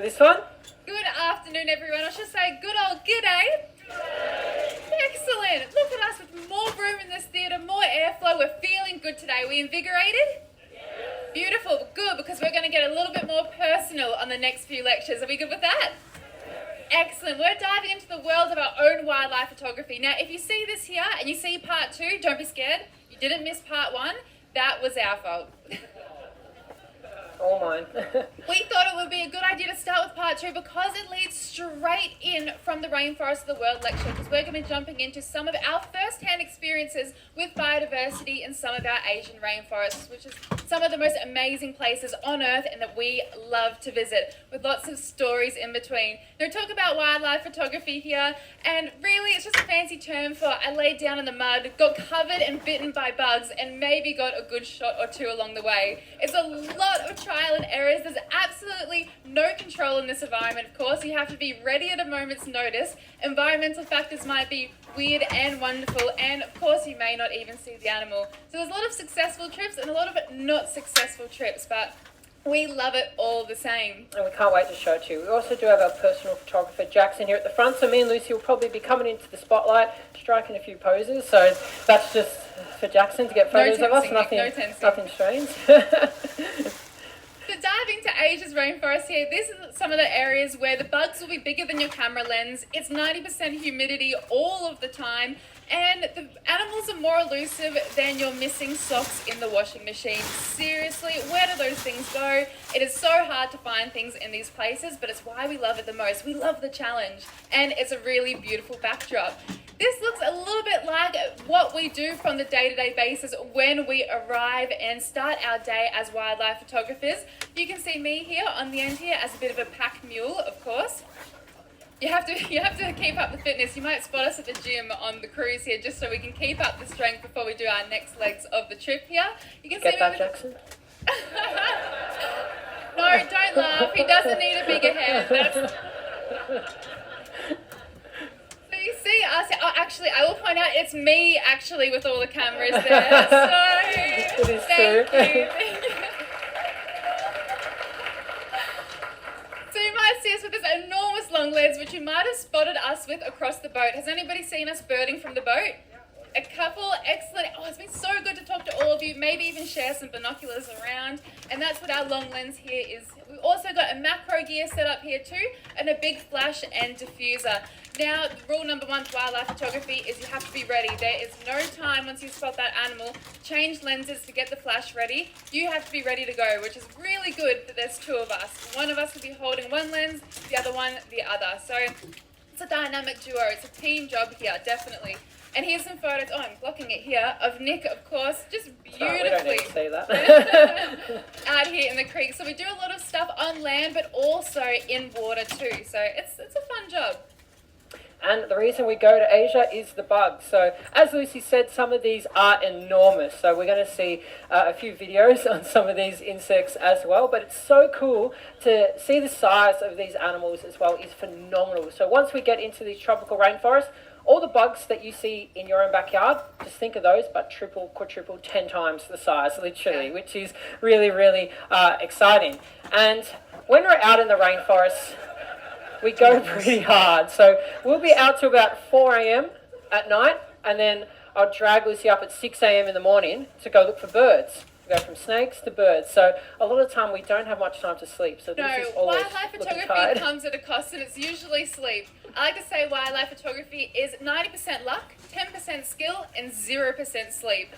This one? Good afternoon, everyone. I should say good old g'day. Excellent. Look at us with more room in this theatre, more airflow. We're feeling good today. We invigorated? Beautiful. Good, because we're going to get a little bit more personal on the next few lectures. Are we good with that? Excellent. We're diving into the world of our own wildlife photography. Now, if you see this here and you see part 2, don't be scared. You didn't miss part 1. That was our fault. All mine. We thought it would be a good idea to start with part 2 because it leads straight in from the Rainforest of the World lecture, because we're going to be jumping into some of our first-hand experiences with biodiversity in some of our Asian rainforests, which is some of the most amazing places on Earth and that we love to visit, with lots of stories in between. Now, we talk about wildlife photography here, and really it's just a fancy term for I laid down in the mud, got covered and bitten by bugs, and maybe got a good shot or two along the way. It's a lot of trial and errors. There's absolutely no control in this environment. Of course, you have to be ready at a moment's notice. Environmental factors might be weird and wonderful, and of course you may not even see the animal. So there's a lot of successful trips and a lot of not successful trips, but we love it all the same. And we can't wait to show it to you. We also do have our personal photographer Jackson here at the front, so me and Lucy will probably be coming into the spotlight, striking a few poses, so that's just for Jackson to get photos of us, nothing strange. So diving to Asia's rainforest here, this is some of the areas where the bugs will be bigger than your camera lens. It's 90% humidity all of the time, and the animals are more elusive than your missing socks in the washing machine. Seriously, where do those things go? It is so hard to find things in these places, but it's why we love it the most. We love the challenge, and it's a really beautiful backdrop. This looks a little bit like what we do from the day-to-day basis when we arrive and start our day as wildlife photographers. You can see me here on the end here as a bit of a pack mule, of course. You have to keep up the fitness. You might spot us at the gym on the cruise here just so we can keep up the strength before we do our next legs of the trip here. You can Get see that, Jackson? No, don't laugh. He doesn't need a bigger hand. You see us, oh, actually, I will point out it's me actually with all the cameras there, so thank you. So you might see us with this enormous long legs, which you might have spotted us with across the boat. Has anybody seen us birding from the boat? A couple, excellent. Oh, it's been so good to talk to all of you, maybe even share some binoculars around, and that's what our long lens here is. We've also got a macro gear set up here too, and a big flash and diffuser. Now, rule number 1 for wildlife photography is you have to be ready. There is no time once you spot that animal, change lenses to get the flash ready. You have to be ready to go, which is really good that there's 2 of us. One of us will be holding one lens, the other one the other. So it's a dynamic duo. It's a team job here, definitely. And here's some photos, oh, I'm blocking it here, of Nick, of course, just beautifully. Sorry, we don't need to say that. Out here in the creek. So we do a lot of stuff on land, but also in water too. So it's a fun job. And the reason we go to Asia is the bugs. So as Lucy said, some of these are enormous. So we're going to see a few videos on some of these insects as well. But it's so cool to see the size of these animals as well. Is phenomenal. So once we get into these tropical rainforests, all the bugs that you see in your own backyard, just think of those, but triple, quadruple, 10 times the size, literally, which is really, really exciting. And when we're out in the rainforest, we go pretty hard. So we'll be out till about 4 a.m. at night, and then I'll drag Lucy up at 6 a.m. in the morning to go look for birds. We go from snakes to birds. So a lot of the time we don't have much time to sleep. So this is always wildlife photography comes at a cost, and it's usually sleep. I like to say wildlife photography is 90% luck, 10% skill, and 0% sleep.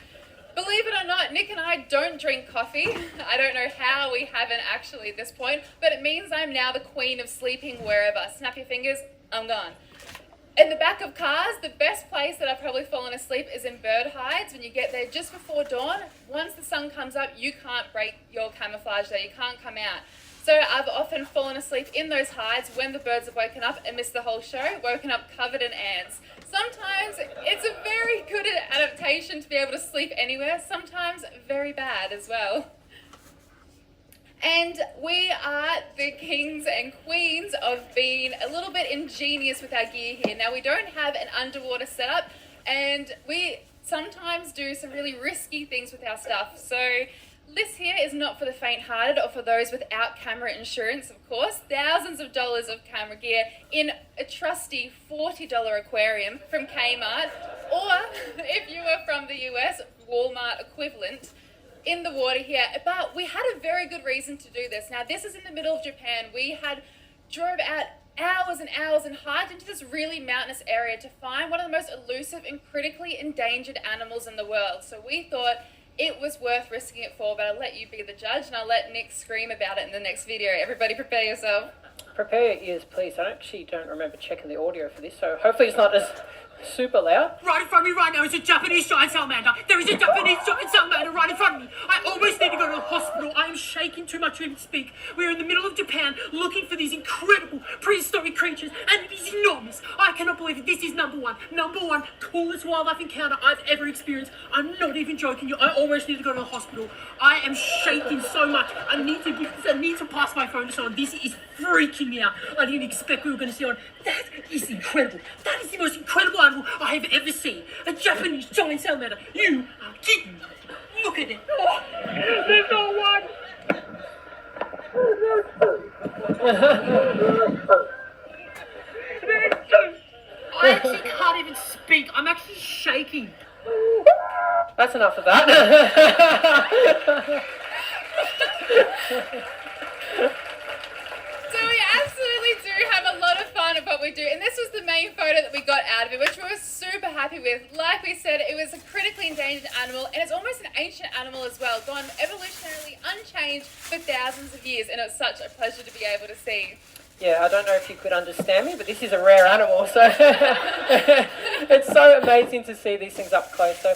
Believe it or not, Nick and I don't drink coffee. I don't know how we haven't actually at this point, but it means I'm now the queen of sleeping wherever. Snap your fingers, I'm gone. In the back of cars, the best place that I've probably fallen asleep is in bird hides. When you get there just before dawn, once the sun comes up, you can't break your camouflage there. You can't come out. So I've often fallen asleep in those hides when the birds have woken up and missed the whole show, woken up covered in ants. Sometimes it's a very good adaptation to be able to sleep anywhere, sometimes very bad as well. And we are the kings and queens of being a little bit ingenious with our gear here. Now, we don't have an underwater setup, and we sometimes do some really risky things with our stuff. So This here is not for the faint-hearted or for those without camera insurance, of course. Thousands of dollars of camera gear in a trusty $40 aquarium from Kmart, or if you were from the US, Walmart equivalent, in the water here. But we had a very good reason to do this. Now, this is in the middle of Japan. We had drove out hours and hours and hiked into this really mountainous area to find one of the most elusive and critically endangered animals in the world. So we thought it was worth risking it for, but I'll let you be the judge and I'll let Nick scream about it in the next video. Everybody prepare yourself. Prepare your ears, please. I actually don't remember checking the audio for this, so hopefully it's not as super loud. Right in front of me right now is a Japanese giant salamander. There is a Japanese giant salamander right in front of me. I almost need to go to the hospital. I am shaking too much to even speak. We are in the middle of Japan looking for these incredible prehistoric creatures, and it is enormous. I cannot believe it. This is number one coolest wildlife encounter I've ever experienced. I'm not even joking you. I almost need to go to the hospital. I am shaking so much. I need to pass my phone to someone. This is freaking me out. I didn't expect we were going to see one. That is incredible. That is the most incredible animal I have ever seen. A Japanese giant salamander. You are kidding me. Look at it. Oh, there's no one. I actually can't even speak. I'm actually shaking. That's enough of that. So we absolutely do have a lot of fun at what we do, and this was the main photo that we got out of it, which we were super happy with. Like we said, it was a critically endangered animal, and it's almost an ancient animal as well, gone evolutionarily unchanged for thousands of years, and it was such a pleasure to be able to see. Yeah, I don't know if you could understand me, but this is a rare animal, so it's so amazing to see these things up close. So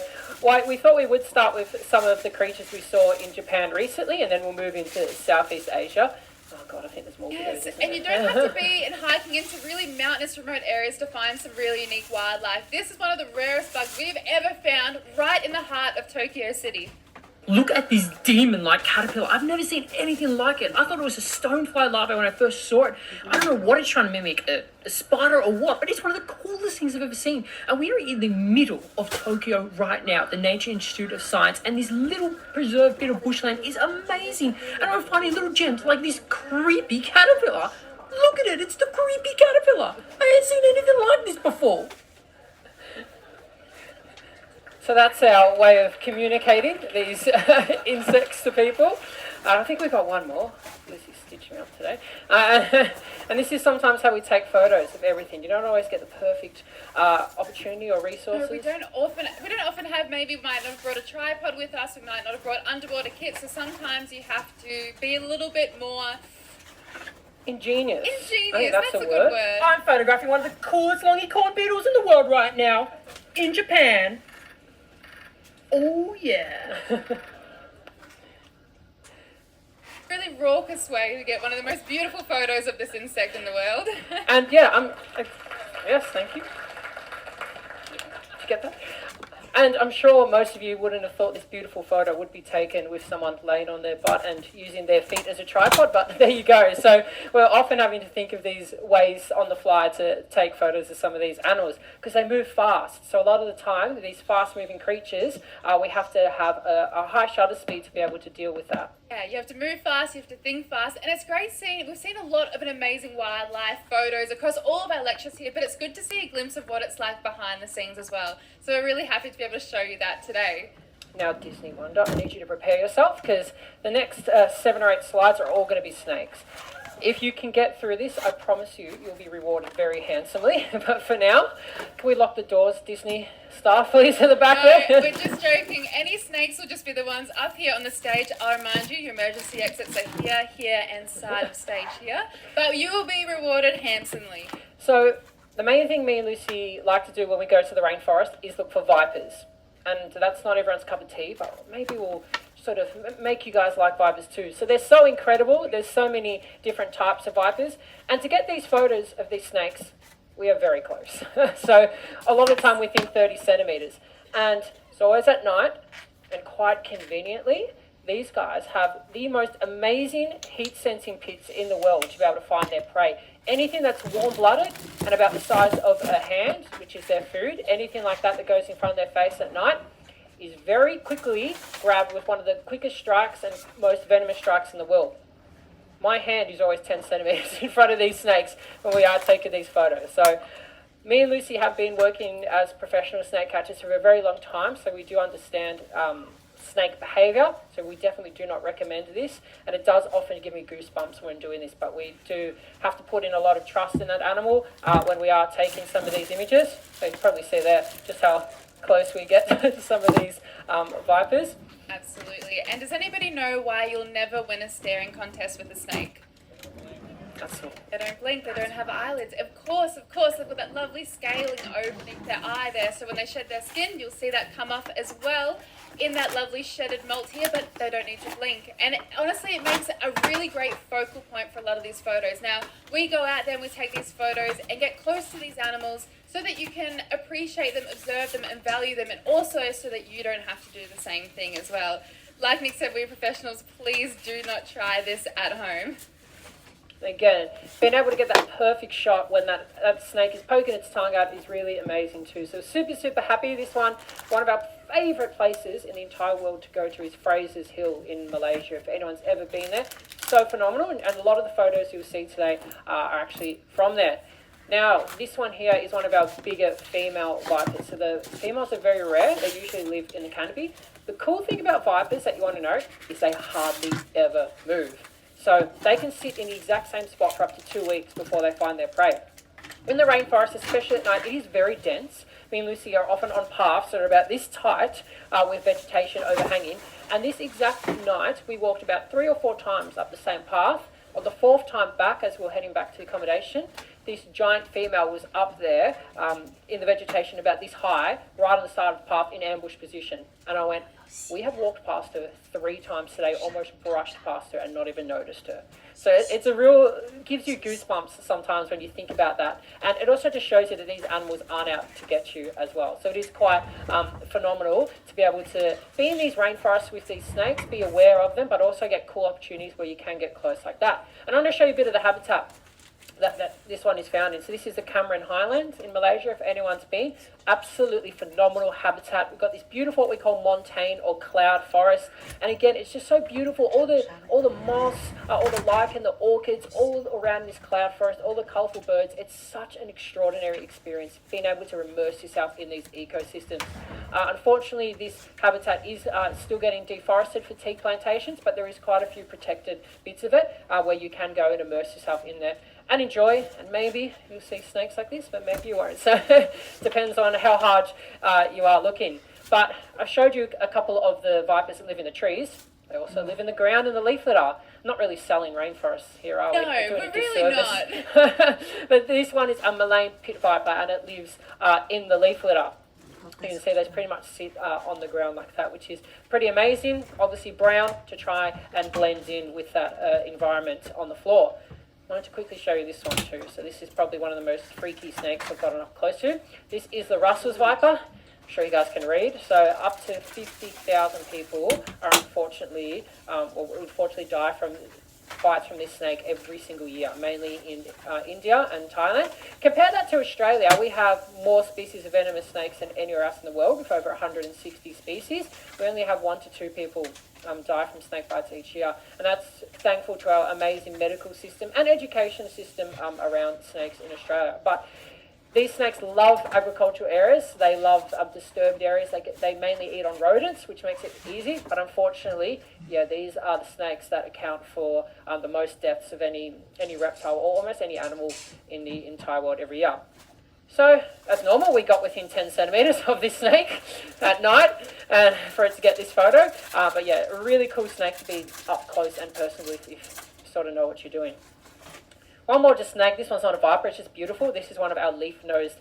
we thought we would start with some of the creatures we saw in Japan recently, and then we'll move into Southeast Asia. Oh God, I think there's more Yes, videos, isn't and there? you don't have to be in hiking into really mountainous, remote areas to find some really unique wildlife. This is one of the rarest bugs we've ever found right in the heart of Tokyo City. Look at this demon-like caterpillar. I've never seen anything like it. I thought it was a stonefly larva when I first saw it. I don't know what it's trying to mimic, a spider or what, but it's one of the coolest things I've ever seen. And we are in the middle of Tokyo right now, at the Nature Institute of Science, and this little preserved bit of bushland is amazing. And I'm finding little gems like this creepy caterpillar. Look at it, it's the creepy caterpillar. I ain't seen anything like this before. So that's our way of communicating these insects to people. I think we've got one more. Lucy's stitching me up today. And this is sometimes how we take photos of everything. You don't always get the perfect opportunity or resources. No, we don't often have, maybe we might not have brought a tripod with us, we might not have brought underwater kits, so sometimes you have to be a little bit more Ingenious. ingenious. I think That's a good word. I'm photographing one of the coolest longicorn beetles in the world right now, in Japan. Oh yeah. Really raucous way to get one of the most beautiful photos of this insect in the world. And yeah, yes, thank you. Did you get that? And I'm sure most of you wouldn't have thought this beautiful photo would be taken with someone laying on their butt and using their feet as a tripod, but there you go. So we're often having to think of these ways on the fly to take photos of some of these animals because they move fast. So a lot of the time, these fast-moving creatures, we have to have a high shutter speed to be able to deal with that. Yeah, you have to move fast, you have to think fast, and it's great seeing, we've seen a lot of an amazing wildlife photos across all of our lectures here, but it's good to see a glimpse of what it's like behind the scenes as well. So we're really happy to be able to show you that today. Now, Disney Wonder, I need you to prepare yourself because the next 7 or 8 slides are all going to be snakes. If you can get through this, I promise you, you'll be rewarded very handsomely. But for now, can we lock the doors, Disney staff, please, at the back No, there? we're just joking. Any snakes will just be the ones up here on the stage. I'll remind you, your emergency exits are here, here, and side of stage here. But you will be rewarded handsomely. So the main thing me and Lucy like to do when we go to the rainforest is look for vipers. And that's not everyone's cup of tea, but maybe we'll sort of make you guys like vipers too. So they're so incredible. There's so many different types of vipers. And to get these photos of these snakes, we are very close. So a lot of the time we think 30 centimeters. And it's always at night, and quite conveniently, these guys have the most amazing heat-sensing pits in the world to be able to find their prey. Anything that's warm-blooded and about the size of a hand, which is their food, anything like that that goes in front of their face at night, is very quickly grabbed with one of the quickest strikes and most venomous strikes in the world. My hand is always 10 centimeters in front of these snakes when we are taking these photos. So me and Lucy have been working as professional snake catchers for a very long time, so we do understand snake behavior, so we definitely do not recommend this, and it does often give me goosebumps when doing this, but we do have to put in a lot of trust in that animal when we are taking some of these images. So you can probably see there just how close we get to some of these vipers. Absolutely. And does anybody know why you'll never win a staring contest with a snake? That's all. They don't blink, they don't have eyelids. Of course, they've got that lovely scaling opening their eye there, so when they shed their skin, you'll see that come up as well in that lovely shedded molt here, but they don't need to blink. And honestly, it makes a really great focal point for a lot of these photos. Now, we go out there and we take these photos and get close to these animals so that you can appreciate them, observe them, and value them, and also so that you don't have to do the same thing as well. Like Nick said, we're professionals. Please do not try this at home. Again, being able to get that perfect shot when that snake is poking its tongue out is really amazing too. So super happy. This one of our favourite places in the entire world to go to is Fraser's Hill in Malaysia. If anyone's ever been there, so phenomenal, and a lot of the photos you'll see today are actually from there. Now, this one here is one of our bigger female vipers. So the females are very rare. They usually live in the canopy. The cool thing about vipers that you want to know is they hardly ever move. So they can sit in the exact same spot for up to 2 weeks before they find their prey. In the rainforest, especially at night, it is very dense. Me and Lucy are often on paths that are about this tight with vegetation overhanging. And this exact night, we walked about 3 or 4 times up the same path. On the 4th time back, as we were heading back to the accommodation, this giant female was up there in the vegetation about this high, right on the side of the path in ambush position. And I went, we have walked past her 3 times today, almost brushed past her and not even noticed her. So it's a real, it gives you goosebumps sometimes when you think about that. And it also just shows you that these animals aren't out to get you as well. So it is quite phenomenal to be able to be in these rainforests with these snakes, be aware of them, but also get cool opportunities where you can get close like that. And I'm going to show you a bit of the habitat that this one is found in. So this is the Cameron Highlands in Malaysia, if anyone's been. Absolutely phenomenal habitat. We've got this beautiful, what we call montane or cloud forest. And again, it's just so beautiful. All the moss, all the lichen, the orchids, all around this cloud forest, all the colourful birds. It's such an extraordinary experience, being able to immerse yourself in these ecosystems. Unfortunately, this habitat is still getting deforested for teak plantations, but there is quite a few protected bits of it where you can go and immerse yourself in there and enjoy, and maybe you'll see snakes like this, but maybe you won't. So depends on how hard you are looking. But I've showed you a couple of the vipers that live in the trees. They also live in the ground and the leaf litter. Not really selling rainforests here, are we? No, we're really not. But this one is a Malayan pit viper, and it lives in the leaf litter. You can see they pretty much sit on the ground like that, which is pretty amazing. Obviously brown to try and blend in with that environment on the floor. I wanted to quickly show you this one too. So this is probably one of the most freaky snakes I've gotten up close to. This is the Russell's viper. I'm sure you guys can read. So up to 50,000 people are unfortunately die from bites from this snake every single year, mainly in India and Thailand. Compare that to Australia, we have more species of venomous snakes than anywhere else in the world, with over 160 species. We only have 1 to 2 people die from snake bites each year, and that's thankful to our amazing medical system and education system around snakes in Australia. But these snakes love agricultural areas. They love disturbed areas. They mainly eat on rodents, which makes it easy. But unfortunately, yeah, these are the snakes that account for the most deaths of any reptile or almost any animal in the entire world every year. So, as normal, we got within 10 centimetres of this snake at night for it to get this photo. But yeah, a really cool snake to be up close and personal with if you sort of know what you're doing. One more just snake. This one's not a viper, it's just beautiful. This is one of our leaf-nosed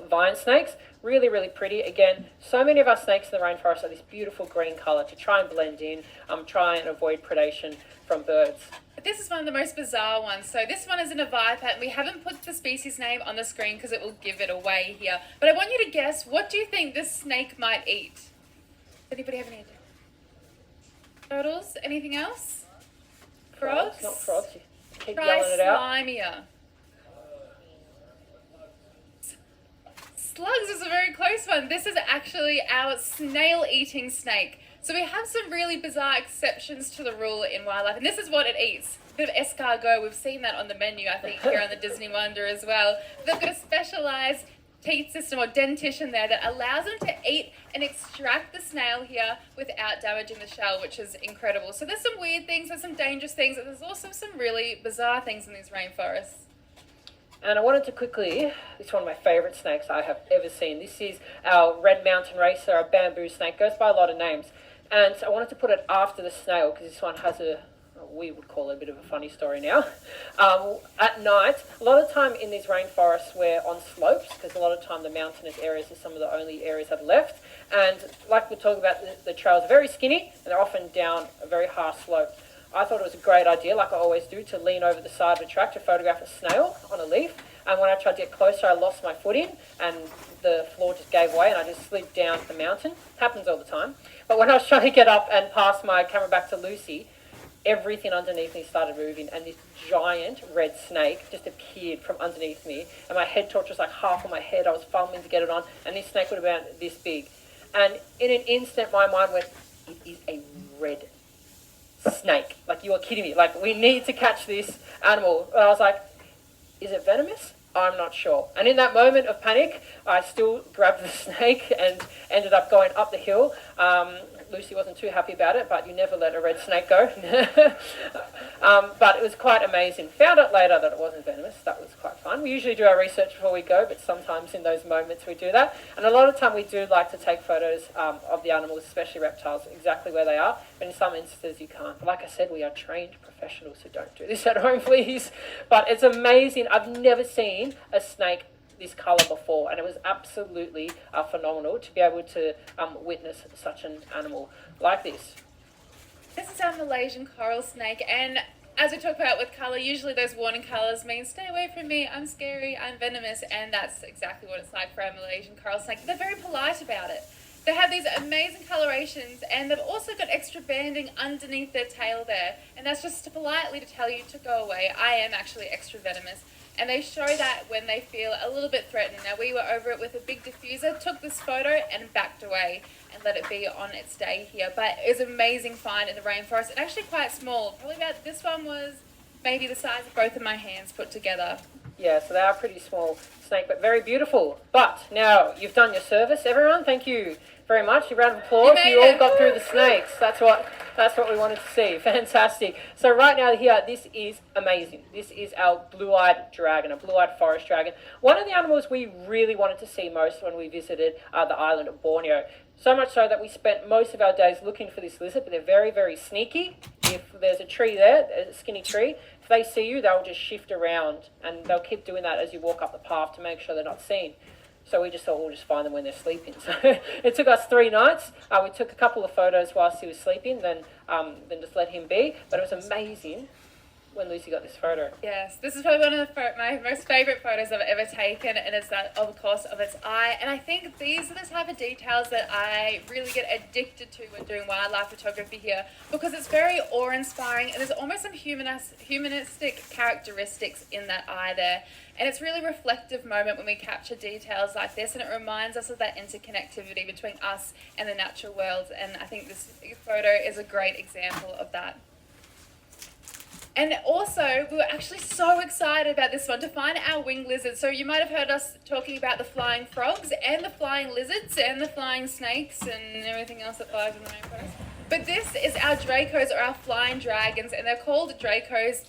vine snakes. Really, really pretty. Again, so many of our snakes in the rainforest are this beautiful green colour to try and blend in, try and avoid predation from birds. This is one of the most bizarre ones. So this one isn't a viper, and we haven't put the species name on the screen because it will give it away here. But I want you to guess, what do you think this snake might eat? Does anybody have any idea? Turtles? Anything else? Frogs? Not frogs. Keep Try yelling it out. slimier. Slugs is a very close one. This is actually our snail-eating snake. So we have some really bizarre exceptions to the rule in wildlife, and this is what it eats. A bit of escargot, we've seen that on the menu, I think, here on the Disney Wonder as well. They've got a specialised teat system or dentition there that allows them to eat and extract the snail here without damaging the shell, which is incredible. So there's some weird things, there's some dangerous things, and there's also some really bizarre things in these rainforests. And I wanted to quickly, this is one of my favourite snakes I have ever seen. This is our red mountain racer, our bamboo snake, goes by a lot of names. And I wanted to put it after the snail because this one has we would call it a bit of a funny story now. At night, a lot of time in these rainforests we're on slopes because a lot of time the mountainous areas are some of the only areas that are left. And like we're talking about, the trails are very skinny and they're often down a very harsh slope. I thought it was a great idea, like I always do, to lean over the side of a track to photograph a snail on a leaf. And when I tried to get closer, I lost my footing and the floor just gave way and I just slid down the mountain. Happens all the time. But when I was trying to get up and pass my camera back to Lucy, everything underneath me started moving and this giant red snake just appeared from underneath me. And my head torch was like half on my head. I was fumbling to get it on and this snake would have been this big. And in an instant, my mind went, it is a red snake. Like, you are kidding me. Like, we need to catch this animal. And I was like, is it venomous? I'm not sure. And in that moment of panic, I still grabbed the snake and ended up going up the hill. Lucy wasn't too happy about it, but you never let a red snake go. But it was quite amazing. Found out later that it wasn't venomous. That was quite fun. We usually do our research before we go, but sometimes in those moments we do that. And a lot of time we do like to take photos of the animals, especially reptiles, exactly where they are. But in some instances you can't. But like I said, we are trained professionals, so don't do this at home, please. But it's amazing. I've never seen a snake this colour before, and it was absolutely phenomenal to be able to witness such an animal like this. This is our Malaysian coral snake, and as we talk about with colour, usually those warning colours mean stay away from me, I'm scary, I'm venomous, and that's exactly what it's like for our Malaysian coral snake. They're very polite about it. They have these amazing colorations, and they've also got extra banding underneath their tail there, and that's just politely to tell you to go away. I am actually extra venomous. And they show that when they feel a little bit threatened. Now, we were over it with a big diffuser, took this photo and backed away and let it be on its day here. But it was an amazing find in the rainforest, and actually quite small. Probably about, this one was maybe the size of both of my hands put together. Yeah, so they are pretty small snake, but very beautiful. But now you've done your service, everyone. Thank you very much. A round of applause. You all got through the snakes. That's what we wanted to see. Fantastic. So right now here, this is amazing. This is our blue-eyed dragon, a blue-eyed forest dragon. One of the animals we really wanted to see most when we visited the island of Borneo. So much so that we spent most of our days looking for this lizard, but they're very, very sneaky. If there's a tree there, a skinny tree, if they see you, they'll just shift around and they'll keep doing that as you walk up the path to make sure they're not seen. So we just thought we'll just find them when they're sleeping. So it took us 3 nights. We took a couple of photos whilst he was sleeping, then just let him be. But it was amazing when Lucy got this photo. Yes, this is probably one of my most favourite photos I've ever taken, and it's that, of course, of its eye. And I think these are the type of details that I really get addicted to when doing wildlife photography here, because it's very awe-inspiring, and there's almost some humanistic characteristics in that eye there. And it's really reflective moment when we capture details like this, and it reminds us of that interconnectivity between us and the natural world. And I think this photo is a great example of that. And also, we were actually so excited about this one, to find our winged lizards. So you might have heard us talking about the flying frogs and the flying lizards and the flying snakes and everything else that flies in the rainforest. But this is our Dracos, or our flying dragons, and they're called Dracos,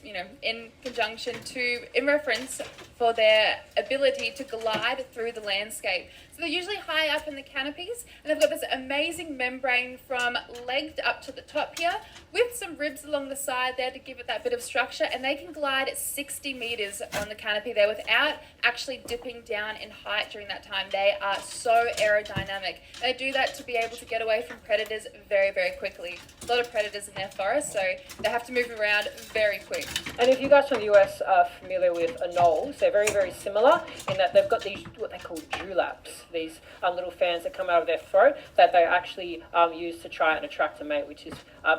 in reference for their ability to glide through the landscape. So they're usually high up in the canopies, and they've got this amazing membrane from leg up to the top here, with some ribs along the side there to give it that bit of structure, and they can glide at 60 meters on the canopy there without actually dipping down in height during that time. They are so aerodynamic. They do that to be able to get away from predators very, very quickly. A lot of predators in their forest, so they have to move around very quick. And if you guys from the US are familiar with anoles, they're very, very similar in that they've got these, what they call dewlaps, these little fans that come out of their throat that they actually use to try and attract a mate, which is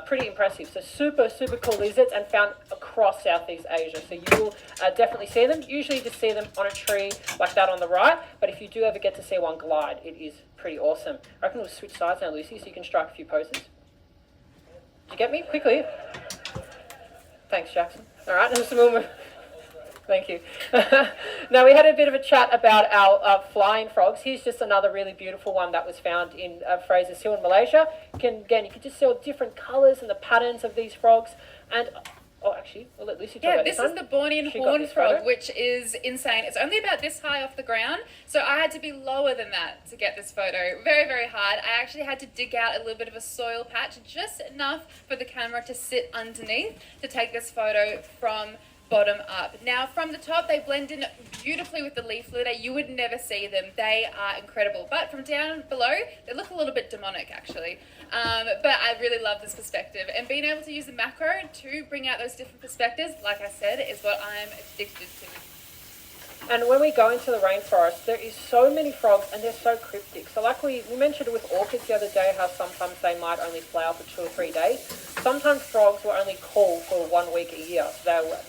pretty impressive. So super, super cool lizards and found across Southeast Asia. So you will definitely see them. Usually you just see them on a tree like that on the right, but if you do ever get to see one glide, it is pretty awesome. I reckon we'll switch sides now, Lucy, so you can strike a few poses. Did you get me? Quickly. Thanks, Jackson. All right, thank you. Now, we had a bit of a chat about our flying frogs. Here's just another really beautiful one that was found in Fraser's Hill in Malaysia. You can just see all different colours and the patterns of these frogs. And actually, we'll let Lucy talk about this one. This is the Bornean horned frog, which is insane. It's only about this high off the ground, so I had to be lower than that to get this photo. Very, very hard. I actually had to dig out a little bit of a soil patch, just enough for the camera to sit underneath to take this photo from bottom up. Now, from the top, they blend in beautifully with the leaf litter. You would never see them. They are incredible. But from down below, they look a little bit demonic, actually. But I really love this perspective. And being able to use the macro to bring out those different perspectives, like I said, is what I'm addicted to. And when we go into the rainforest, there is so many frogs and they're so cryptic. So like we mentioned with orchids the other day, how sometimes they might only flower for 2 or 3 days. Sometimes frogs will only call for 1 week a year. So they'll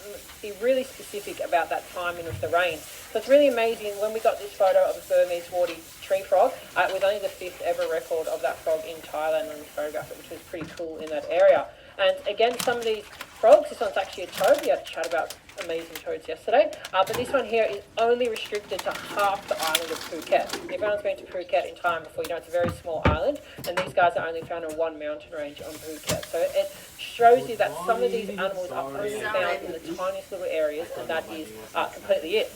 be really specific about that timing of the rain. So it's really amazing. When we got this photo of a Burmese warty tree frog, it was only the 5th ever record of that frog in Thailand when we photographed it, which was pretty cool in that area. And again, some of these frogs, this one's actually a toad. We had a chat about amazing toads yesterday. But this one here is only restricted to half the island of Phuket. If anyone's been to Phuket in time before, you know it's a very small island, and these guys are only found on one mountain range on Phuket. So it shows you that some of these animals are only found in the tiniest little areas, and that is completely it.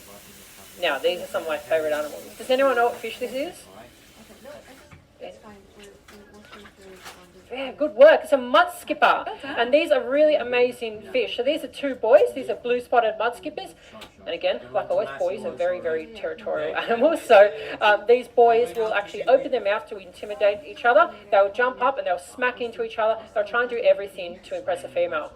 Now, these are some of my favourite animals. Does anyone know what fish this is? Yeah, good work. It's a mud skipper. And these are really amazing fish. So these are 2 boys. These are blue-spotted mud skippers. And again, like always, boys are very, very territorial animals. So these boys will actually open their mouth to intimidate each other. They'll jump up and they'll smack into each other. They'll try and do everything to impress a female.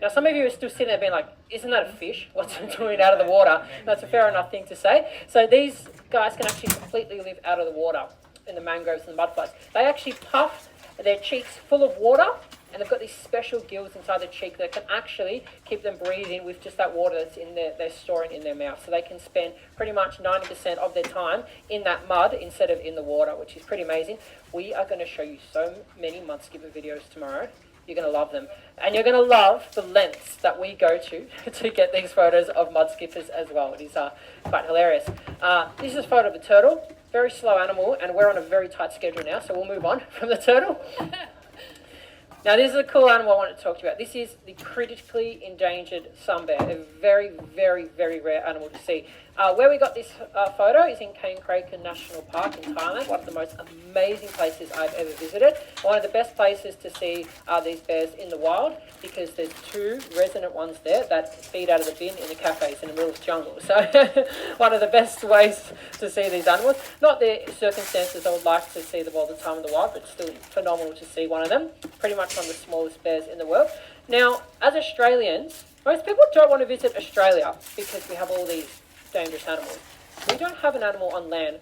Now, some of you are still sitting there being like, isn't that a fish? What's it doing out of the water? That's a fair enough thing to say. So these guys can actually completely live out of the water in the mangroves and the mudfloods. They actually puff their cheeks full of water, and they've got these special gills inside the cheek that can actually keep them breathing with just that water that's in they're storing in their mouth. So they can spend pretty much 90% of their time in that mud instead of in the water, which is pretty amazing. We are going to show you so many mud skipper videos tomorrow. You're going to love them. And you're going to love the lengths that we go to get these photos of mud skippers as well. It is quite hilarious. This is a photo of a turtle. Very slow animal, and we're on a very tight schedule now, so we'll move on from the turtle. Now, this is a cool animal I wanted to talk to you about. This is the critically endangered sun bear, a very, very, very rare animal to see. Where we got this photo is in Kane Kraken National Park in Thailand, one of the most amazing places I've ever visited. One of the best places to see these bears in the wild, because there's 2 resident ones there that feed out of the bin in the cafes in the middle of the jungle. So one of the best ways to see these animals. Not the circumstances I would like to see them all the time in the wild, but still phenomenal to see one of them. Pretty much one of the smallest bears in the world. Now, as Australians, most people don't want to visit Australia because we have all these dangerous animals. We don't have an animal on land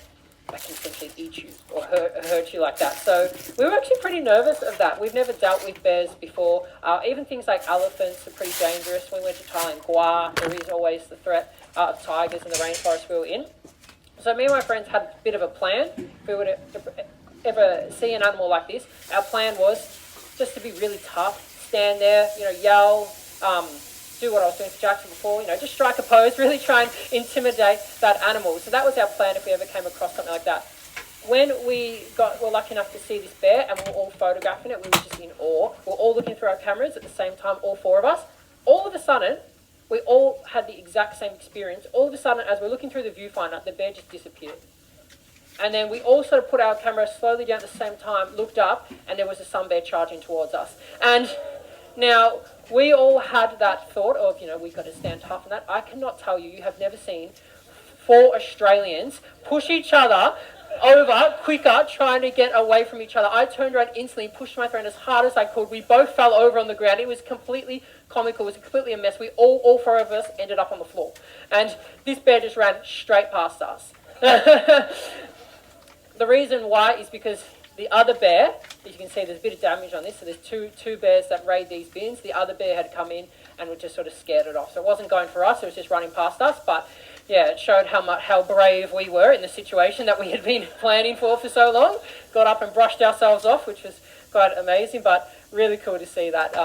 that can essentially eat you or hurt you like that. So we were actually pretty nervous of that. We've never dealt with bears before. Even things like elephants are pretty dangerous. When we went to Thailand, Gua, there is always the threat of tigers in the rainforest we were in. So me and my friends had a bit of a plan. If we were to ever see an animal like this, our plan was just to be really tough, stand there, yell, do what I was doing to Jackson before, just strike a pose, really try and intimidate that animal. So that was our plan if we ever came across something like that. When we were lucky enough to see this bear and we were all photographing it, we were just in awe. We were all looking through our cameras at the same time, all 4 of us. All of a sudden, we all had the exact same experience. All of a sudden, as we're looking through the viewfinder, the bear just disappeared. And then we all sort of put our camera slowly down at the same time, looked up, and there was a sun bear charging towards us. And now, we all had that thought of, we've got to stand tough and that. I cannot tell you, you have never seen 4 Australians push each other over quicker, trying to get away from each other. I turned around instantly, pushed my friend as hard as I could. We both fell over on the ground. It was completely comical. It was completely a mess. We all four of us ended up on the floor. And this bear just ran straight past us. The reason why is because the other bear, as you can see, there's a bit of damage on this. So there's two bears that raid these bins. The other bear had come in and we just sort of scared it off. So it wasn't going for us. It was just running past us. But yeah, it showed how brave we were in the situation that we had been planning for so long. Got up and brushed ourselves off, which was quite amazing. But really cool to see that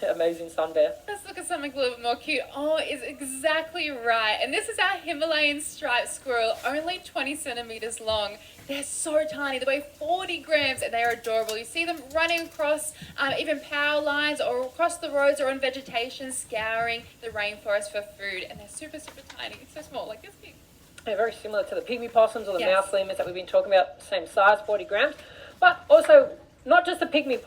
amazing sun bear. Let's look at something a little bit more cute. Oh, is exactly right. And this is our Himalayan striped squirrel, only 20 centimeters long. They're so tiny. They weigh 40 grams and they are adorable. You see them running across even power lines or across the roads or on vegetation, scouring the rainforest for food. And they're super, super tiny. It's so small, like this big. Yeah, very similar to the pygmy possums or the Yes. mouse lemurs that we've been talking about, same size, 40 grams. But also, not just the pygmy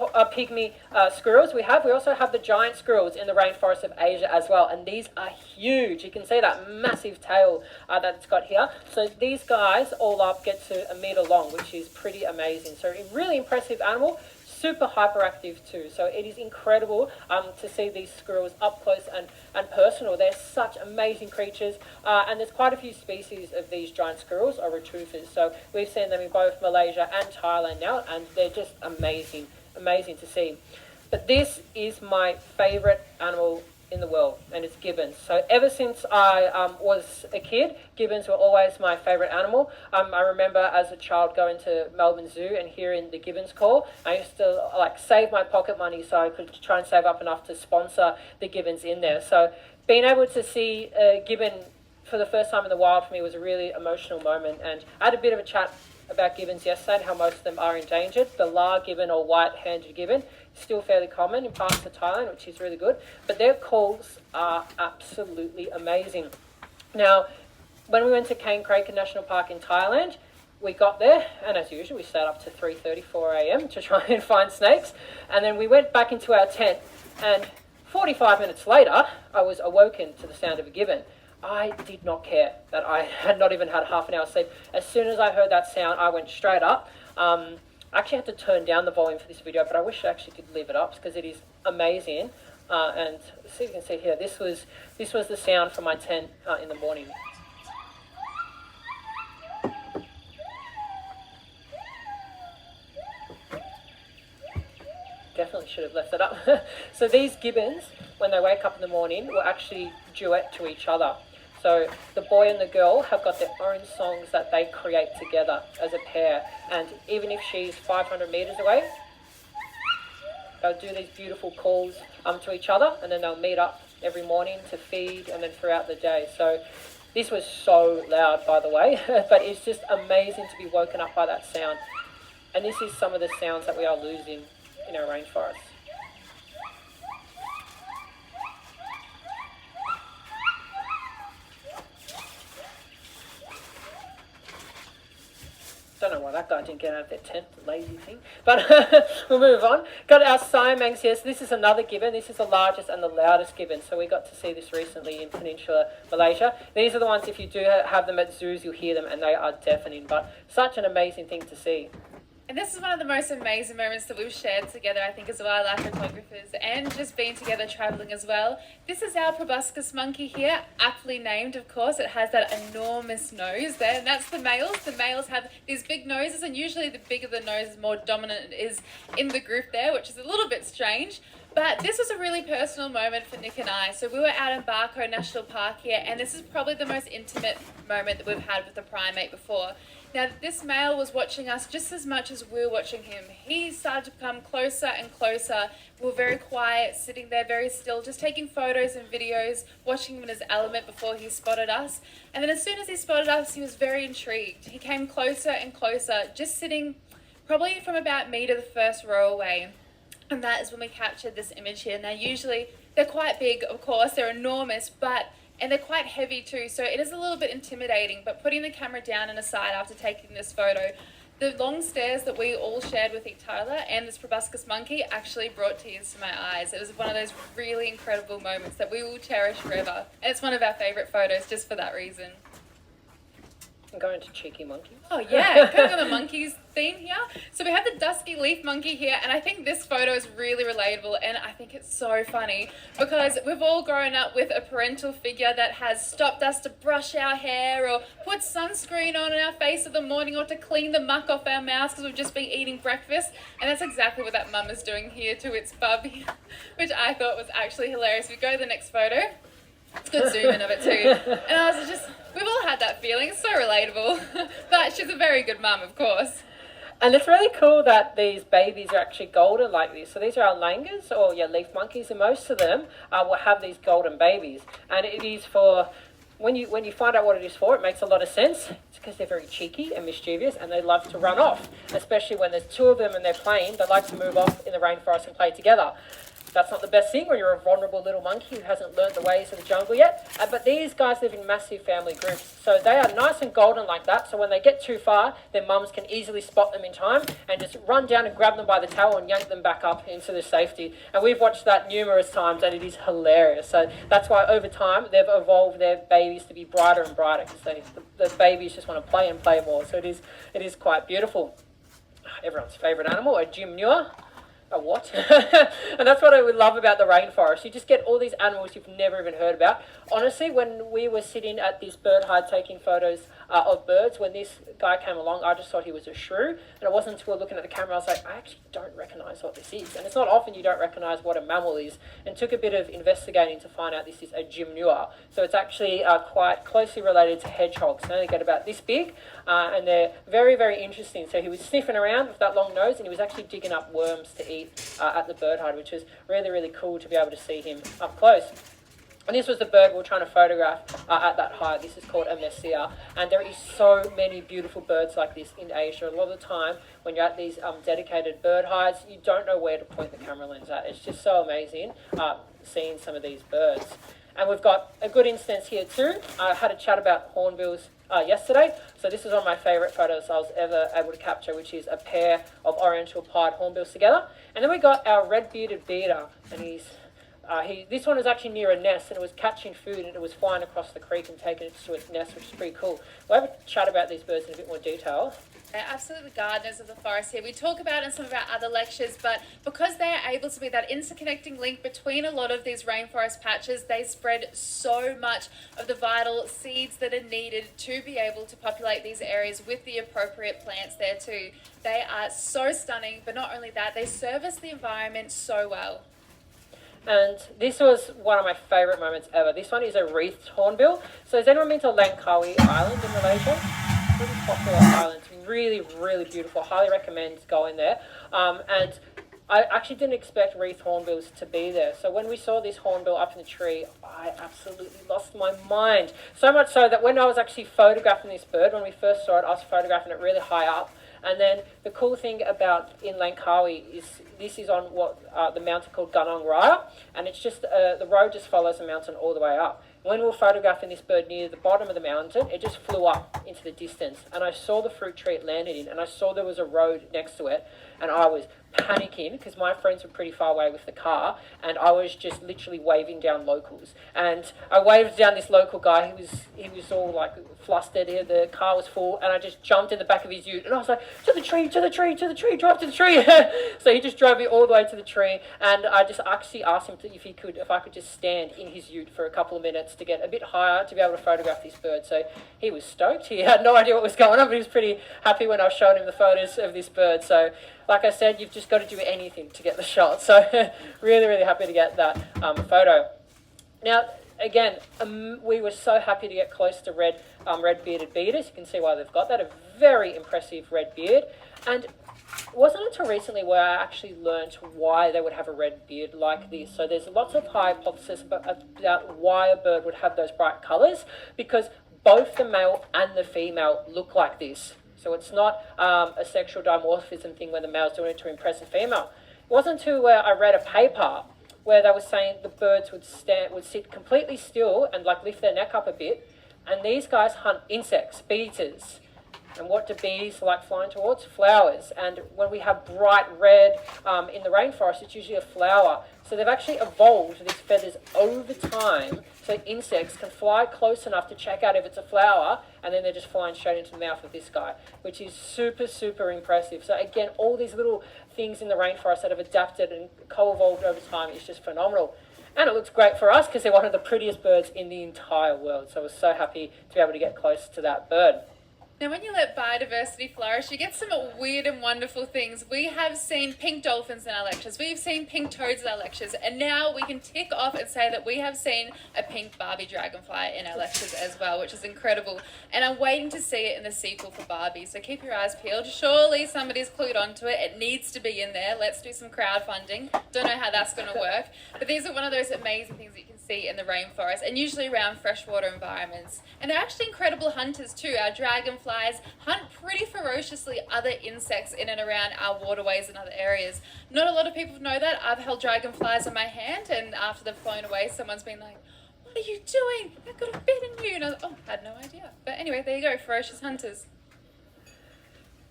squirrels we also have the giant squirrels in the rainforest of Asia as well. And these are huge. You can see that massive tail that it's got here. So these guys all up get to 1 meter long, which is pretty amazing. So a really impressive animal. Super hyperactive too, so it is incredible to see these squirrels up close and personal. They're such amazing creatures, and there's quite a few species of these giant squirrels or retrievers. So we've seen them in both Malaysia and Thailand now, and they're just amazing to see. But this is my favourite animal in the world, and it's gibbons. So ever since I was a kid, gibbons were always my favourite animal. I remember as a child going to Melbourne Zoo and hearing the gibbons call. I used to save my pocket money so I could try and save up enough to sponsor the gibbons in there. So being able to see a gibbon for the first time in the wild for me was a really emotional moment. And I had a bit of a chat about gibbons yesterday and how most of them are endangered. The La gibbon or white-handed gibbon is still fairly common in parts of Thailand, which is really good. But their calls are absolutely amazing. Now, when we went to Cane Kraken National Park in Thailand, we got there, and as usual, we stayed up to 3:30, 4 a.m. to try and find snakes. And then we went back into our tent, and 45 minutes later, I was awoken to the sound of a gibbon. I did not care that I had not even had half an hour's sleep. As soon as I heard that sound, I went straight up. I actually had to turn down the volume for this video, but I wish I actually could leave it up because it is amazing. And so you can see here, this was the sound from my tent in the morning. Definitely should have left it up. So these gibbons, when they wake up in the morning, will actually duet to each other. So the boy and the girl have got their own songs that they create together as a pair. And even if she's 500 meters away, they'll do these beautiful calls to each other, and then they'll meet up every morning to feed and then throughout the day. So this was so loud, by the way, but it's just amazing to be woken up by that sound. And this is some of the sounds that we are losing in our rainforest. Don't know why that guy didn't get out of their tent, the lazy thing. But we'll move on. Got our Siamangs here. So this is another gibbon. This is the largest and the loudest gibbon. So we got to see this recently in Peninsular Malaysia. These are the ones, if you do have them at zoos, you'll hear them and they are deafening. But such an amazing thing to see. And this is one of the most amazing moments that we've shared together, I think, as wildlife photographers, and just being together travelling as well. This is our proboscis monkey here, aptly named, of course. It has that enormous nose there, and that's the males. The males have these big noses, and usually the bigger the nose is more dominant it is in the group there, which is a little bit strange. But this was a really personal moment for Nick and I. So we were out in Barco National Park here, and this is probably the most intimate moment that we've had with a primate before. Now, this male was watching us just as much as we were watching him. He started to come closer and closer. We were very quiet, sitting there very still, just taking photos and videos, watching him in his element before he spotted us. And then as soon as he spotted us, he was very intrigued. He came closer and closer, just sitting probably from about me to the first row away. And that is when we captured this image here. Now, usually they're quite big, of course, they're enormous, and they're quite heavy too, so it is a little bit intimidating. But putting the camera down and aside after taking this photo, the long stares that we all shared with each other and this proboscis monkey actually brought tears to my eyes. It was one of those really incredible moments that we will cherish forever. And it's one of our favourite photos just for that reason. I'm going to cheeky monkeys. Oh yeah, kind of the monkeys theme here. So we have the dusky leaf monkey here, and I think this photo is really relatable, and I think it's so funny because we've all grown up with a parental figure that has stopped us to brush our hair or put sunscreen on our face in the morning or to clean the muck off our mouths because we've just been eating breakfast, and that's exactly what that mum is doing here to its bub, which I thought was actually hilarious. If we go to the next photo. It's a good zoom in of it too. And I was just, we've all had that feeling. It's so relatable. But she's a very good mum, of course. And it's really cool that these babies are actually golden like this. So these are our langurs, or leaf monkeys, and most of them will have these golden babies. And it is for, when you find out what it is for, it makes a lot of sense. It's because they're very cheeky and mischievous, and they love to run off. Especially when there's two of them and they're playing, they like to move off in the rainforest and play together. That's not the best thing when you're a vulnerable little monkey who hasn't learned the ways of the jungle yet. But these guys live in massive family groups. So they are nice and golden like that. So when they get too far, their mums can easily spot them in time and just run down and grab them by the tail and yank them back up into the safety. And we've watched that numerous times, and it is hilarious. So that's why over time they've evolved their babies to be brighter and brighter, because the babies just want to play and play more. So it is quite beautiful. Everyone's favourite animal, a gymnure. A what? And that's what I would love about the rainforest. You just get all these animals you've never even heard about. Honestly, when we were sitting at this bird hide taking photos of birds, when this guy came along, I just thought he was a shrew. And it wasn't until looking at the camera, I was like, I actually don't recognise what this is. And it's not often you don't recognise what a mammal is. And it took a bit of investigating to find out this is a gymnure. So it's actually quite closely related to hedgehogs. They only get about this big, and they're very, very interesting. So he was sniffing around with that long nose, and he was actually digging up worms to eat at the bird hide, which was really, really cool to be able to see him up close. And this was the bird we were trying to photograph at that hide. This is called a messia. And there is so many beautiful birds like this in Asia. A lot of the time, when you're at these dedicated bird hides, you don't know where to point the camera lens at. It's just so amazing seeing some of these birds. And we've got a good instance here too. I had a chat about hornbills yesterday. So this is one of my favourite photos I was ever able to capture, which is a pair of oriental pied hornbills together. And then we got our red-bearded beater, and this one is actually near a nest, and it was catching food, and it was flying across the creek and taking it to its nest, which is pretty cool. We'll have a chat about these birds in a bit more detail. They're absolutely gardeners of the forest here. We talk about it in some of our other lectures, but because they are able to be that interconnecting link between a lot of these rainforest patches, they spread so much of the vital seeds that are needed to be able to populate these areas with the appropriate plants there too. They are so stunning, but not only that, they service the environment so well. And this was one of my favourite moments ever. This one is a wreathed hornbill. So has anyone been to Langkawi Island in Malaysia? Pretty popular island. It's really, really beautiful. Highly recommend going there. And I actually didn't expect wreathed hornbills to be there. So when we saw this hornbill up in the tree, I absolutely lost my mind. So much so that when I was actually photographing this bird, when we first saw it, I was photographing it really high up. And then the cool thing about in Langkawi is this is on what the mountain called Gunung Raya, and it's just the road just follows the mountain all the way up. When we were photographing this bird near the bottom of the mountain, it just flew up into the distance, and I saw the fruit tree it landed in, and I saw there was a road next to it, and I was panicking because my friends were pretty far away with the car, and I was just literally waving down locals. And I waved down this local guy. He was all like flustered. The car was full, and I just jumped in the back of his ute, and I was like, to the tree, to the tree, to the tree, drive to the tree. So he just drove me all the way to the tree, and I just actually asked him if I could just stand in his ute for a couple of minutes to get a bit higher to be able to photograph this bird. So he was stoked. He had no idea what was going on, but he was pretty happy when I was showing him the photos of this bird. So like I said, you've just got to do anything to get the shot. So really, really happy to get that photo. Now, again, we were so happy to get close to red-bearded beaters. You can see why they've got that, a very impressive red beard. And it wasn't until recently where I actually learnt why they would have a red beard like this. So there's lots of hypotheses about why a bird would have those bright colours, because both the male and the female look like this. So it's not a sexual dimorphism thing where the male's doing it to impress a female. It wasn't until where I read a paper where they were saying the birds would sit completely still and like lift their neck up a bit, and these guys hunt insects, bee eaters, And what do bees like flying towards? Flowers. And when we have bright red in the rainforest, it's usually a flower. So they've actually evolved these feathers over time so insects can fly close enough to check out if it's a flower, and then they're just flying straight into the mouth of this guy, which is super, super impressive. So again, all these little things in the rainforest that have adapted and co-evolved over time is just phenomenal. And it looks great for us because they're one of the prettiest birds in the entire world. So we're so happy to be able to get close to that bird. Now, when you let biodiversity flourish, you get some weird and wonderful things. We have seen pink dolphins in our lectures. We've seen pink toads in our lectures. And now we can tick off and say that we have seen a pink Barbie dragonfly in our lectures as well, which is incredible. And I'm waiting to see it in the sequel for Barbie. So keep your eyes peeled. Surely somebody's clued onto it. It needs to be in there. Let's do some crowdfunding. Don't know how that's going to work. But these are one of those amazing things that you can see in the rainforest and usually around freshwater environments. And they're actually incredible hunters too. Our dragonflies hunt pretty ferociously other insects in and around our waterways and other areas. Not a lot of people know that. I've held dragonflies in my hand, and after they've flown away, someone's been like, "What are you doing? That could have bitten you." And I was like, "Oh, I had no idea." But anyway, there you go, ferocious hunters.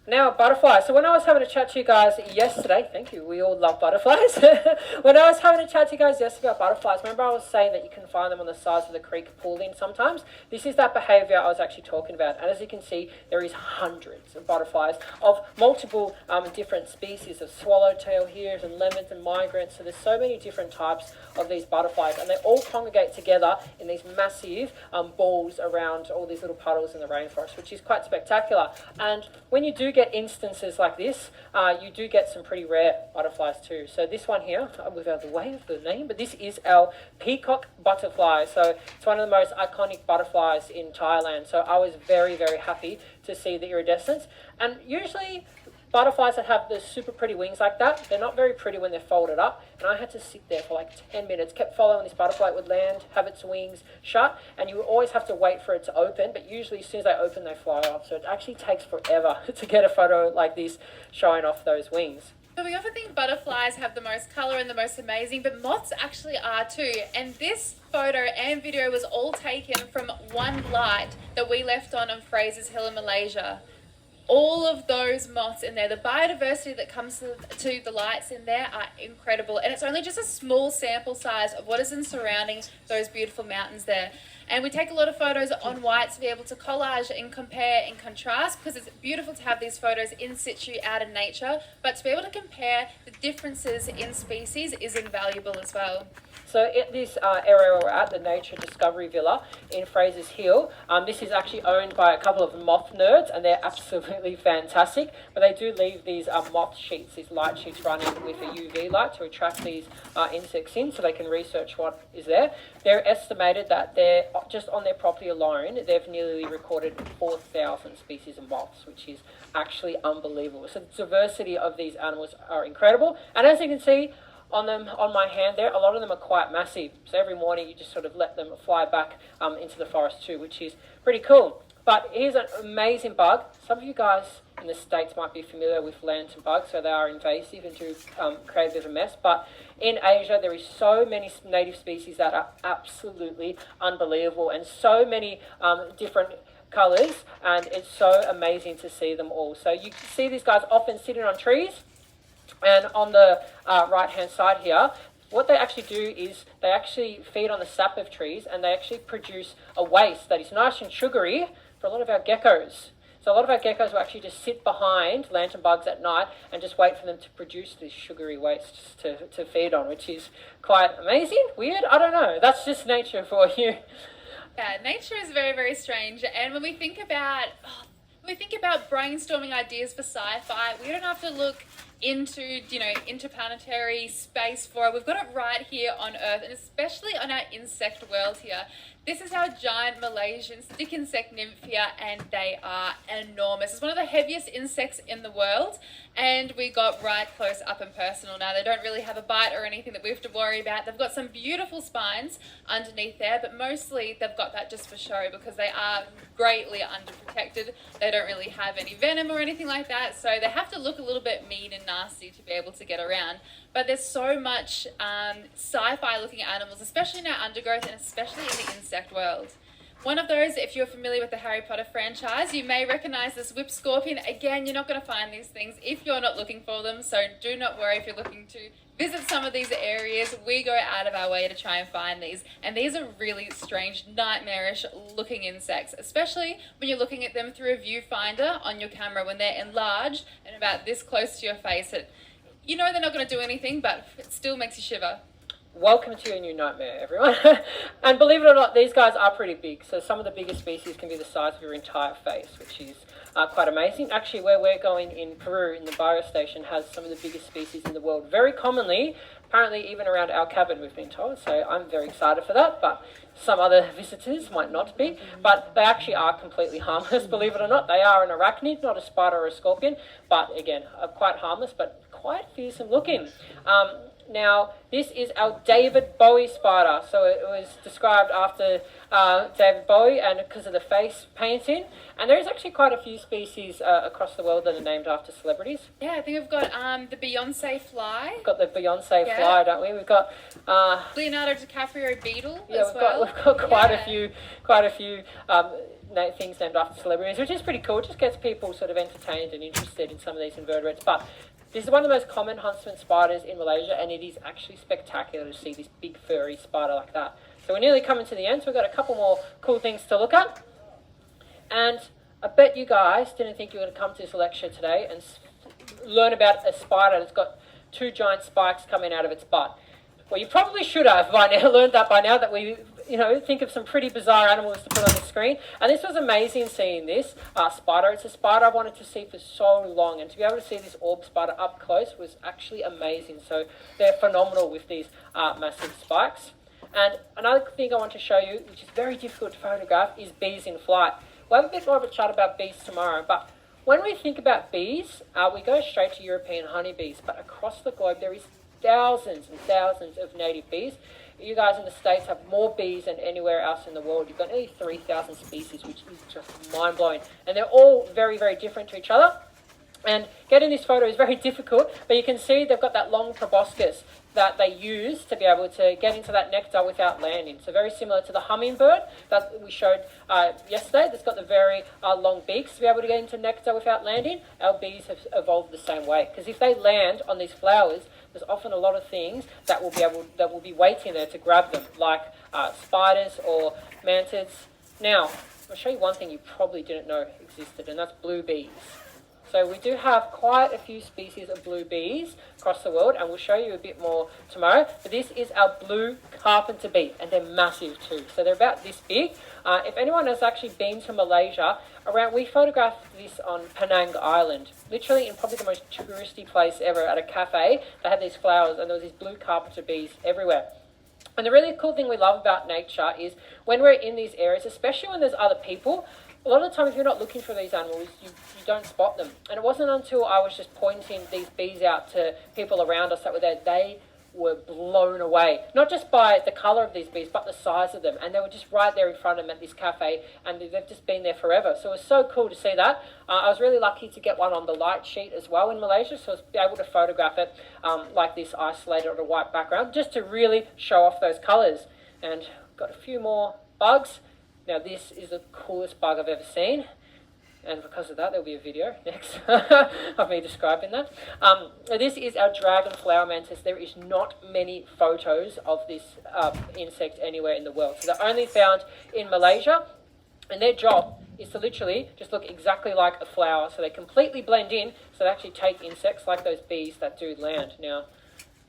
Now, butterflies. So when I was having a chat to you guys yesterday, thank you, we all love butterflies. When I was having a chat to you guys yesterday about butterflies, remember I was saying that you can find them on the sides of the creek pooling sometimes? This is that behaviour I was actually talking about. And as you can see, there is hundreds of butterflies of multiple different species of swallowtail here and lemons and migrants. So there's so many different types of these butterflies, and they all congregate together in these massive balls around all these little puddles in the rainforest, which is quite spectacular. And when you do get instances like this, you do get some pretty rare butterflies too. So this one here, we've out of the way of the name, but this is our peacock butterfly. So it's one of the most iconic butterflies in Thailand. So I was very, very happy to see the iridescence. And usually butterflies that have the super pretty wings like that, they're not very pretty when they're folded up. And I had to sit there for like 10 minutes, kept following this butterfly. It would land, have its wings shut, and you would always have to wait for it to open. But usually as soon as they open, they fly off. So it actually takes forever to get a photo like this showing off those wings. So we often think butterflies have the most colour and the most amazing, but moths actually are too. And this photo and video was all taken from one light that we left on Fraser's Hill in Malaysia. All of those moths in there, the biodiversity that comes to the lights in there are incredible. And it's only just a small sample size of what is in surrounding those beautiful mountains there. And we take a lot of photos on white to be able to collage and compare and contrast, because it's beautiful to have these photos in situ out in nature, but to be able to compare the differences in species is invaluable as well. So at this area where we're at, the Nature Discovery Villa in Fraser's Hill, this is actually owned by a couple of moth nerds, and they're absolutely fantastic. But they do leave these moth sheets, these light sheets running with a UV light to attract these insects in so they can research what is there. They're estimated that they're just on their property alone, they've nearly recorded 4,000 species of moths, which is actually unbelievable. So the diversity of these animals are incredible. And as you can see, on my hand there, a lot of them are quite massive. So every morning you just sort of let them fly back into the forest too, which is pretty cool. But here's an amazing bug. Some of you guys in the States might be familiar with lantern bugs, so they are invasive and do create a bit of a mess. But in Asia, there is so many native species that are absolutely unbelievable, and so many different colours, and it's so amazing to see them all. So you see these guys often sitting on trees. And on the right-hand side here, what they actually do is they actually feed on the sap of trees, and they actually produce a waste that is nice and sugary for a lot of our geckos. So a lot of our geckos will actually just sit behind lantern bugs at night and just wait for them to produce this sugary waste to feed on, which is quite amazing, weird, I don't know. That's just nature for you. Yeah, nature is very, very strange. And when we think about brainstorming ideas for sci-fi, we don't have to look into, interplanetary space for it. We've got it right here on Earth, and especially on our insect world here. This is our giant Malaysian stick insect nymph here, and they are enormous. It's one of the heaviest insects in the world, and we got right close up and personal now. They don't really have a bite or anything that we have to worry about. They've got some beautiful spines underneath there, but mostly they've got that just for show because they are greatly underprotected. They don't really have any venom or anything like that, so they have to look a little bit mean and nasty to be able to get around. But there's so much sci-fi looking animals, especially in our undergrowth and especially in the insect world. One of those, if you're familiar with the Harry Potter franchise, you may recognize this whip scorpion. Again, you're not going to find these things if you're not looking for them, so do not worry if you're looking to visit some of these areas. We go out of our way to try and find these, and these are really strange, nightmarish looking insects, especially when you're looking at them through a viewfinder on your camera when they're enlarged and about this close to your face. You know they're not going to do anything, but it still makes you shiver. Welcome to your new nightmare, everyone. And believe it or not, these guys are pretty big. So some of the biggest species can be the size of your entire face, which is quite amazing. Actually, where we're going in Peru, in the biostation, has some of the biggest species in the world. Very commonly, apparently even around our cabin, we've been told. So I'm very excited for that, but some other visitors might not be. But they actually are completely harmless, believe it or not. They are an arachnid, not a spider or a scorpion. But again, quite harmless, but quite fearsome looking. Now, this is our David Bowie spider. So it was described after David Bowie and because of the face painting. And there's actually quite a few species across the world that are named after celebrities. Yeah, I think we've got the Beyonce fly. We've got the Beyonce fly, don't we? We've got Leonardo DiCaprio beetle as well. We've got quite a few things named after celebrities, which is pretty cool. It just gets people sort of entertained and interested in some of these invertebrates. But this is one of the most common huntsman spiders in Malaysia, and it is actually spectacular to see this big furry spider like that. So we're nearly coming to the end, so we've got a couple more cool things to look at. And I bet you guys didn't think you were going to come to this lecture today and learn about a spider that's got two giant spikes coming out of its butt. Well, you probably should have by now learned that by now, that we think of some pretty bizarre animals to put on the screen. And this was amazing seeing this spider. It's a spider I wanted to see for so long, and to be able to see this orb spider up close was actually amazing. So they're phenomenal with these massive spikes. And another thing I want to show you, which is very difficult to photograph, is bees in flight. We'll have a bit more of a chat about bees tomorrow, but when we think about bees, we go straight to European honeybees, but across the globe there is thousands and thousands of native bees. You guys in the States have more bees than anywhere else in the world. You've got nearly 3,000 species, which is just mind-blowing. And they're all very, very different to each other. And getting this photo is very difficult, but you can see they've got that long proboscis that they use to be able to get into that nectar without landing. So very similar to the hummingbird that we showed yesterday, that's got the very long beaks to be able to get into nectar without landing. Our bees have evolved the same way, because if they land on these flowers, there's often a lot of things that will be waiting there to grab them, like spiders or mantids. Now, I'll show you one thing you probably didn't know existed, and that's blue bees. So we do have quite a few species of blue bees across the world, and we'll show you a bit more tomorrow. But this is our blue carpenter bee, and they're massive too. So they're about this big. If anyone has actually been to Malaysia, we photographed this on Penang Island, literally in probably the most touristy place ever, at a cafe. They had these flowers, and there was these blue carpenter bees everywhere. And the really cool thing we love about nature is when we're in these areas, especially when there's other people, a lot of the time if you're not looking for these animals, you don't spot them. And it wasn't until I was just pointing these bees out to people around us that were there, they were blown away. Not just by the colour of these bees, but the size of them. And they were just right there in front of them at this cafe, and they've just been there forever. So it was so cool to see that. I was really lucky to get one on the light sheet as well in Malaysia, so I was able to photograph it like this, isolated on a white background, just to really show off those colours. And got a few more bugs. Now this is the coolest bug I've ever seen, and because of that there'll be a video next of me describing that. This is our dragon flower mantis. There is not many photos of this insect anywhere in the world, so they're only found in Malaysia, and their job is to literally just look exactly like a flower, so they completely blend in, so they actually take insects like those bees that do land. Now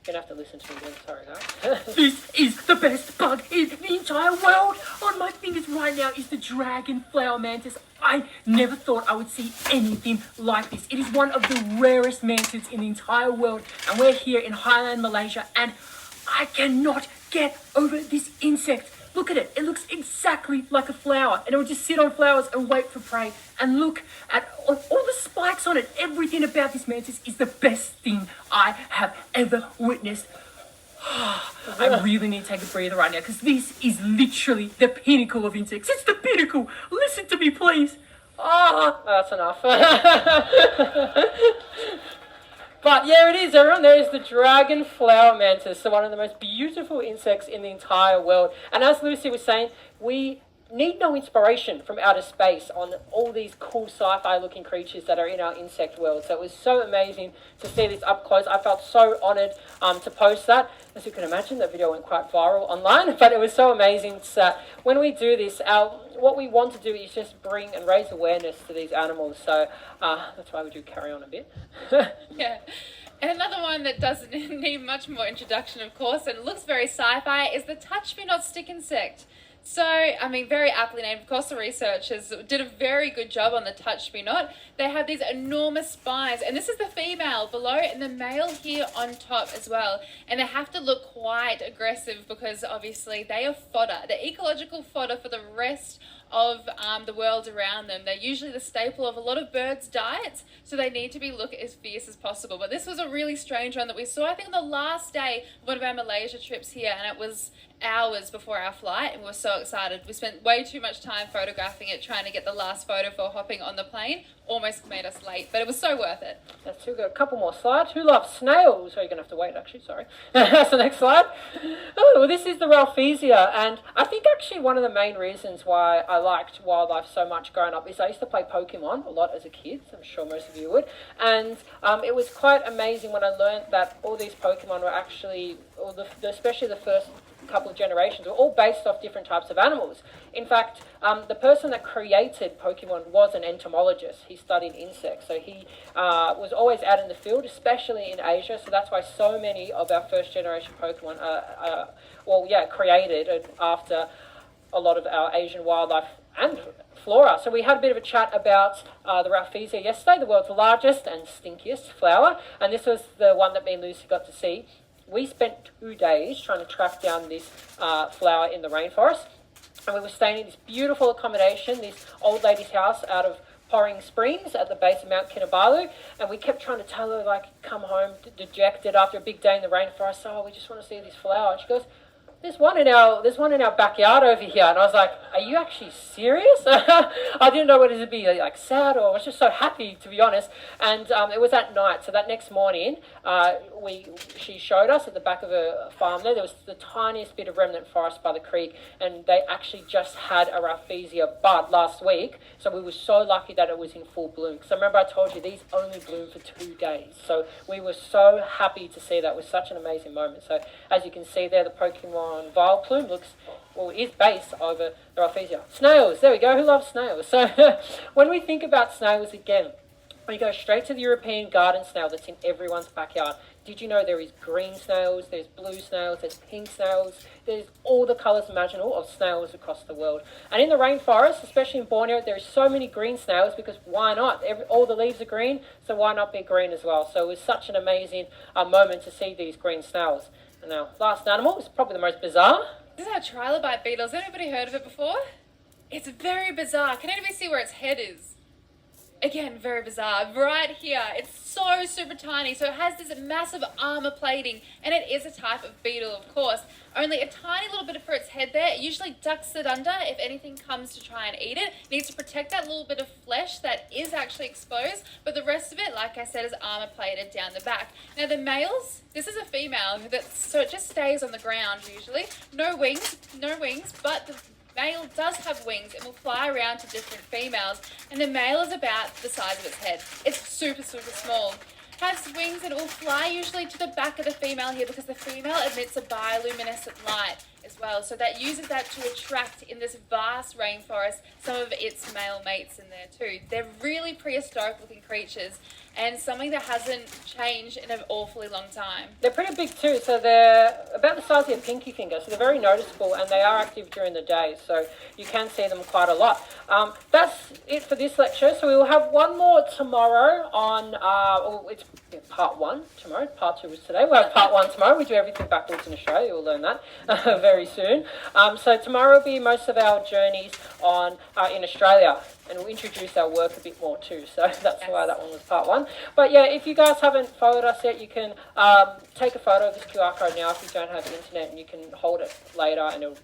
you're going to have to listen to me again, sorry guys. This is the best bug in the entire world. On my fingers right now is the dragon flower mantis. I never thought I would see anything like this. It is one of the rarest mantids in the entire world, and we're here in Highland, Malaysia, and I cannot get over this insect. Look at it. It looks exactly like a flower, and it will just sit on flowers and wait for prey. And look at all the spikes on it. Everything about this mantis is the best thing I have ever witnessed. I really need to take a breather right now, because this is literally the pinnacle of insects. It's the pinnacle. Listen to me, please. That's enough. But yeah, it is, everyone. There is the dragon flower mantis, so one of the most beautiful insects in the entire world. And as Lucy was saying, we need no inspiration from outer space on all these cool sci-fi looking creatures that are in our insect world. So it was so amazing to see this up close. I felt so honoured to post that. As you can imagine, that video went quite viral online, but it was so amazing that when we do this, what we want to do is just bring and raise awareness to these animals. So that's why we do carry on a bit. Yeah. And another one that doesn't need much more introduction, of course, and looks very sci-fi, is the touch-me-not stick insect. So, I mean, very aptly named. Of course, the researchers did a very good job on the touch-me-not. They have these enormous spines, and this is the female below, and the male here on top as well. And they have to look quite aggressive because, obviously, they are fodder. They're ecological fodder for the rest of the world around them. They're usually the staple of a lot of birds' diets, so they need to be looked as fierce as possible. But this was a really strange one that we saw, I think, on the last day of one of our Malaysia trips here, and it was hours before our flight, and we were so excited. We spent way too much time photographing it, trying to get the last photo for hopping on the plane. Almost made us late, but it was so worth it. That's too good. A couple more slides. Who loves snails? Oh, you're going to have to wait, actually, sorry. That's the next slide. Oh, well, this is the Ralphesia, and I think actually one of the main reasons why I liked wildlife so much growing up is I used to play Pokemon a lot as a kid. I'm sure most of you would. And it was quite amazing when I learned that all these Pokemon were actually, especially the first couple of generations, were all based off different types of animals. In fact, the person that created Pokemon was an entomologist. He studied insects, so he was always out in the field, especially in Asia. So that's why so many of our first generation Pokemon created after a lot of our Asian wildlife and flora. So we had a bit of a chat about the Ralphesia yesterday, the world's largest and stinkiest flower, and this was the one that me and Lucy got to see. We spent 2 days trying to track down this flower in the rainforest, and we were staying in this beautiful accommodation, this old lady's house out of Poring Springs at the base of Mount Kinabalu, and we kept trying to tell her, like, come home dejected after a big day in the rainforest. Oh, we just want to see this flower. And she goes, there's one in our backyard over here. And I was like, are you actually serious? I didn't know whether to be like sad or I was just so happy, to be honest. And it was at night. So that next morning, she showed us at the back of a farm there was the tiniest bit of remnant forest by the creek. And they actually just had a Ralphesia bud last week. So we were so lucky that it was in full bloom. Because I remember I told you these only bloom for 2 days. So we were so happy to see that. It was such an amazing moment. So as you can see there, the Pokemon Vileplume is based over the Ralphesia. Snails, there we go. Who loves snails? So when we think about snails again, we go straight to the European garden snail that's in everyone's backyard. Did you know there is green snails, there's blue snails, there's pink snails, there's all the colours imaginable of snails across the world. And in the rainforest, especially in Borneo, there are so many green snails because why not? All the leaves are green, so why not be green as well? So it was such an amazing moment to see these green snails. And our last animal is probably the most bizarre. This is our trilobite beetle. Has anybody heard of it before? It's very bizarre. Can anybody see where its head is? Again, very bizarre. Right here, it's so super tiny. So it has this massive armor plating, and it is a type of beetle, of course. Only a tiny little bit for its head there. It usually ducks it under if anything comes to try and eat it. It needs to protect that little bit of flesh that is actually exposed, but the rest of it, like I said, is armor plated down the back. Now the males, this is a female, so it just stays on the ground usually. No wings, but the male does have wings and will fly around to different females, and the male is about the size of its head. It's super, super small. Has wings and it will fly usually to the back of the female here because the female emits a bioluminescent light as well. So that uses that to attract in this vast rainforest some of its male mates in there too. They're really prehistoric looking creatures and something that hasn't changed in an awfully long time. They're pretty big too, so they're about the size of your pinky finger, so they're very noticeable and they are active during the day, so you can see them quite a lot. That's it for this lecture, so we will have one more tomorrow on, it's part 1 tomorrow, part 2 is today. We'll have part 1 tomorrow. We do everything backwards in Australia, you'll learn that very soon. So tomorrow will be most of our journeys on in Australia, and we'll introduce our work a bit more too, so that's why that one was part 1. But yeah, if you guys haven't followed us yet, you can take a photo of this QR code now if you don't have the internet, and you can hold it later and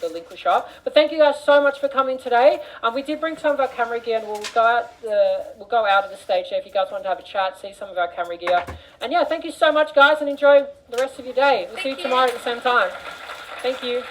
the link will show up. But thank you guys so much for coming today. We did bring some of our camera gear, and we'll go out of the stage there if you guys want to have a chat, see some of our camera gear. And yeah, thank you so much guys, and enjoy the rest of your day. We'll see you tomorrow at the same time. Thank you.